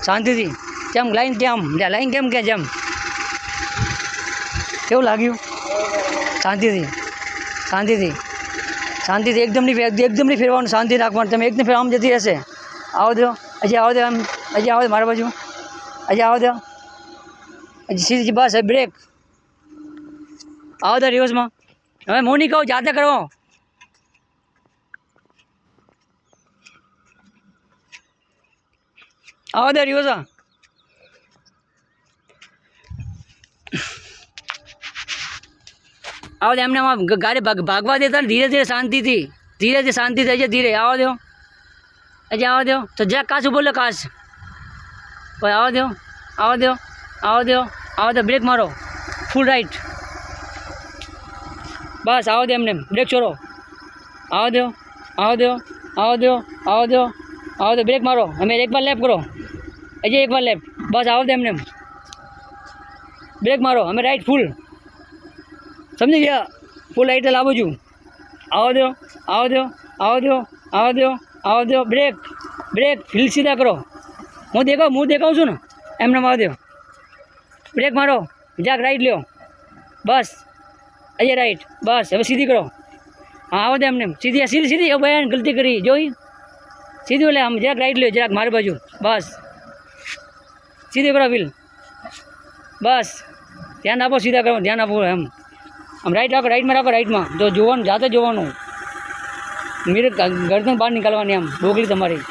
શાંતિથી કેમ લાઈન કેમ લાઈન કેમ કે જેમ કેવું લાગ્યું શાંતિથી શાંતિથી શાંતિથી એકદમ નહીં ફેરવાનું શાંતિ રાખવાનું તમે એકદમ ફેર આમ જતી રહેશે આવો દો હજી આવો દો એમ હજી આવો દો મારા બાજુ હજી આવો દો હજી સીધી બસ બ્રેક આવો દો રિવર્સમાં હવે હું નહીં કહું જાતે કરો આવો દો રિવર્સમાં આવો દે એમને ગાડી ભાગવા દેતા ને ધીરે ધીરે શાંતિથી હજી ધીરે આવો દો હજી આવો દો તો જ્યાં કાચ ઉભો લે કાચ ભાઈ આવો દો બ્રેક મારો ફૂલ રાઈટ બસ આવો દો એમને બ્રેક છોડો આવો દો બ્રેક મારો અમે એકવાર લેફ્ટ કરો હજી એકવાર લેફ્ટ બસ આવો દો એમને બ્રેક મારો અમે રાઈટ ફૂલ સમજી ગયા ફૂલ રાઈટ લાવું છું આવો દો બ્રેક ફીલ સીધા કરો હું દેખાઉં છું ને એમને આવો દો બ્રેક મારો જાક રાઈટ લ્યો બસ અહીંયા રાઈટ બસ હવે સીધી કરો હા આવો દે એમને સીધી હવે ભાઈ ગલતી કરી જોઈ સીધું એટલે આમ જરાક રાઈટ લ્યો જરાક મારી બાજુ બસ સીધી કરો ફીલ બસ ધ્યાન આપો સીધા કરો ધ્યાન આપો એમ આમ રાઈટ રાખો રાઈટમાં જો જોવાનું જાતે જોવાનું મેરે ગરદન બહાર નીકળવાની આમ ડોકલી તમારી